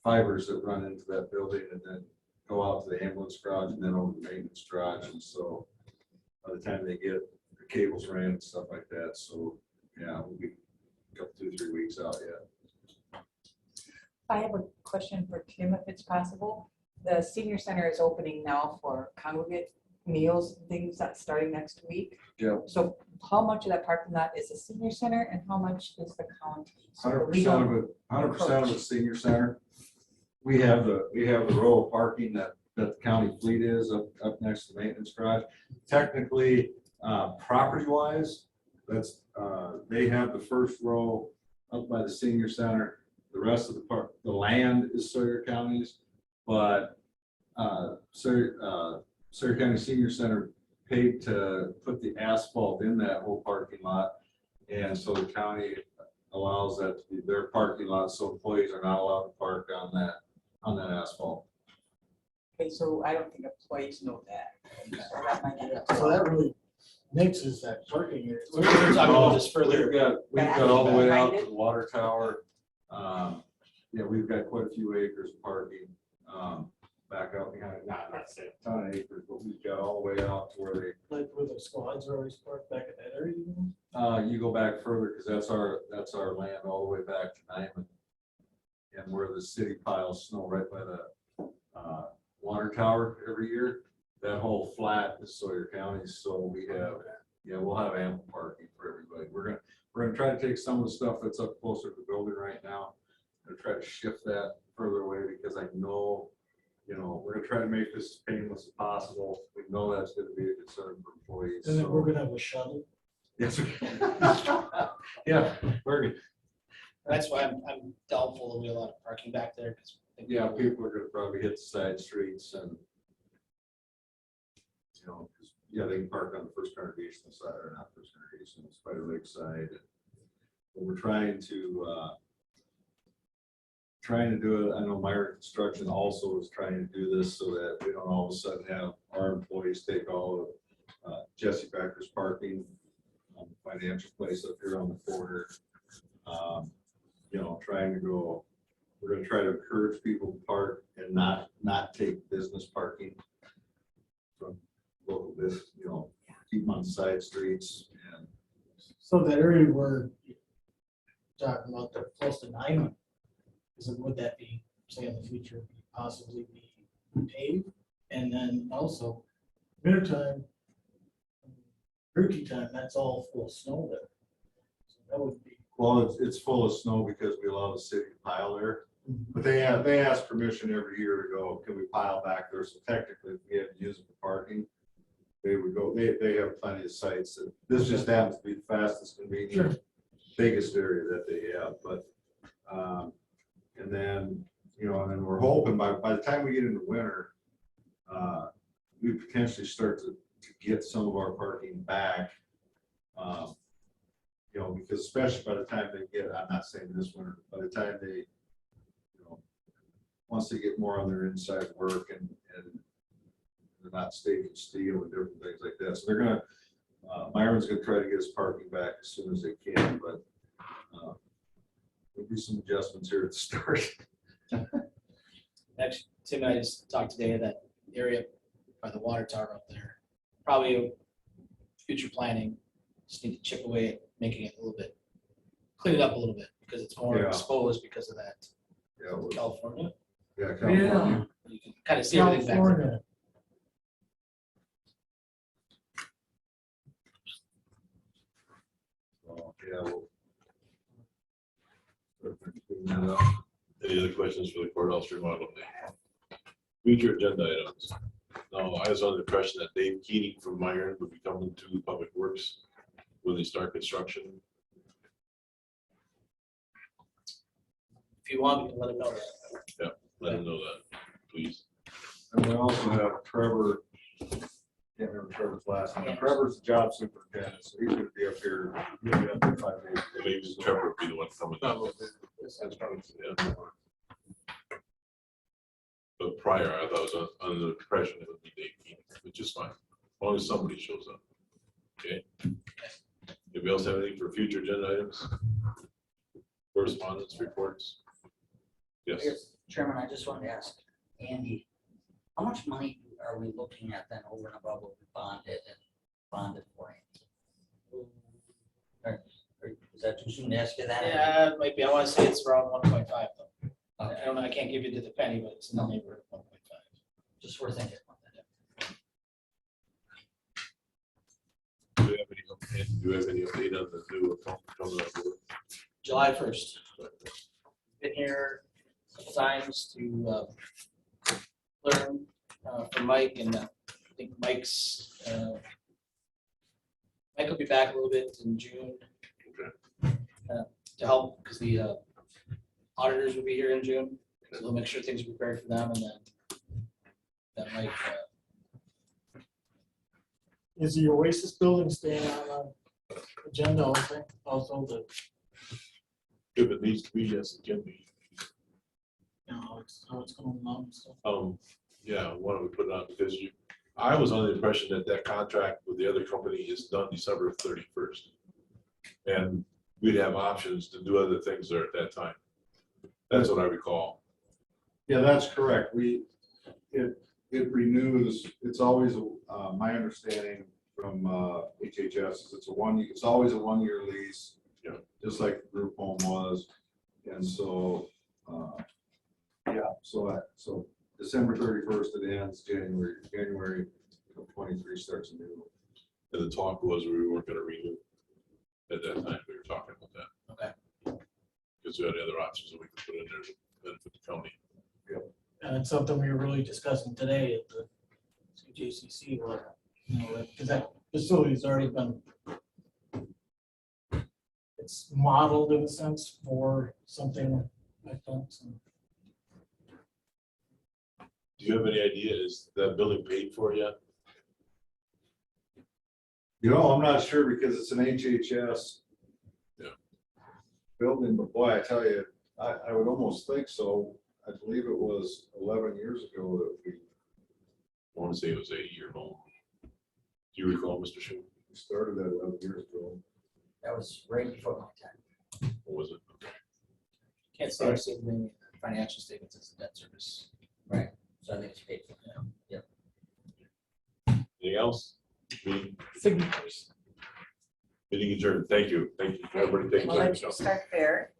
fibers that run into that building and then go out to the ambulance garage and then over the maintenance garage. And so by the time they get the cables ran and stuff like that. So yeah, we'll be a couple, 2-3 weeks out yet. I have a question for Tim, if it's possible. The senior center is opening now for congregate meals, and things that's starting next week. Yeah. So how much of that parking lot is the senior center and how much is the county? So that we 100% don't of it, 100% of it senior center. We have the row of parking that the county fleet is up next to the maintenance garage. Technically, property wise, that's, they have the first row up by the senior center. The rest of the land is Sawyer County's, but Sawyer County Senior Center paid to put the asphalt in that whole parking lot. And so the county allows that to be their parking lot, so employees are not allowed to park on that asphalt. Okay, so I don't think employees know that. So that might be a- So that really mixes that parking area. We're talking about this further. We've got all the way out to the water tower. Yeah, we've got quite a few acres of parking back out behind, not a ton of acres, but we've got all the way out to where Like where the squads are always parked back at that area. you go back further because that's our land all the way back to Nyman. and where the city piles snow right by the water tower every year. That whole flat is Sawyer County, so we have, we'll have ample parking for everybody. We're gonna try to take some of the stuff that's up closer to the building right now and try to shift that further away, because I know, we're gonna try to make this as painless as possible. We know that's gonna be a concern for employees. And then so- we're gonna have a shuttle. Yes. Yeah, we're good. That's why I'm doubtful there'll be a lot of parking back there, because. Yeah, people are gonna probably hit the side streets and, 'cause, they can park on the First Congregational side, or not First Congregational, Spider Lake side. But we're trying to do it. I know Meyer Construction also is trying to do this so that we don't all of a sudden have our employees take all of Jesse Becker's parking on the financial place up here on the corner. Trying to go, we're gonna try to encourage people to park and not take business parking from local business, keep them on side streets. And So the area where you're talking about, they're close to 9, would that be, say in the future, possibly be paved? And then also, wintertime, turkey time, that's all full of snow there. So that would be. well, it's full of snow because we allow the city to pile there. But they ask permission every year to go, can we pile back there? So technically, if we had to use it for parking, they would go, they have plenty of sites. And this just happens to be the fastest, convenient, biggest area that they have. But, and then we're hoping by the time we get into winter, we potentially start to get some of our parking back. Because especially by the time they get, I'm not saying this winter, by the time they, once they get more on their inside work and they're not staking steel and different things like that. So they're gonna, Myron's gonna try to get his parking back as soon as they can, but there'll be some adjustments here at the start. Actually, Tim and I just talked today of that area by the water tower up there. Probably future planning, just need to chip away at making it a little bit, clean it up a little bit, because it's more Yeah. exposed because of that. Yeah, well, California, yeah, California. you can kind of see everything back there. California. So, we'll clean that up. Any other questions for the courthouse remodel? Future agenda items. No, I was under the impression that Dave Keating from Myron would be coming to Public Works when they start construction. If you want, we can let him know that. Let him know that, please. And we also have Trevor, can't remember Trevor's last name. Trevor's the job superintendent, so he's gonna be up here. He'll be up there 5 days. Maybe Trevor would be the one coming. Yeah. But prior, I thought it was under the impression it would be Dave Keating, which is fine, as long as somebody shows up. Okay. Anybody else have anything for future agenda items? Correspondence, reports? Yes. Yes, Chairman, I just wanted to ask Andy, how much money are we looking at then over and above what we bonded for? Or is that too soon to ask you that? Yeah, it might be. I want to say it's around 1.5 though. I don't know. I can't give you the penny, but it's in the neighborhood of 1.5. Just worth thinking about that. Do you have any update on the new account coming up? July 1st. Been here a couple times to learn from Mike, and I think Mike will be back a little bit in June to help, because the auditors will be here in June, so we'll make sure things are prepared for them, and then that Mike. Is the Oasis building staying on the agenda also the, If it needs to be, yes, it can be. how it's going along and stuff? Yeah, why don't we put it on, because I was under the impression that that contract with the other company is done December 31st. And we'd have options to do other things there at that time. That's what I recall. Yeah, that's correct. It renews, it's always, my understanding from HHS is it's always a 1-year lease. Yeah. Just like the group home was. And so Yeah, so December 31st it ends, January of 23 starts anew. And the talk was we weren't gonna renew. At that time, we were talking about that. Okay. Because we had other options that we could put in there to benefit the county. And it's something we were really discussing today at the JCC, where, you know, because that facility's already been, it's modeled in a sense for something like that. So Do you have any idea, is that building paid for yet? You know, I'm not sure because it's an HHS. Yeah. Building, but boy, I tell you, I would almost think so. I believe it was 11 years ago that we I want to say it was 8 year old. Do you recall, Mr. Schuman? started that 11 years ago. That was right before my time. What was it? Okay. Can't say I've seen the financial statements as a debt service. So I think it's paid for. Anything else? Meeting Signatures. adjourned. Thank you. Thank you. Everybody take a We'll let second. you start there.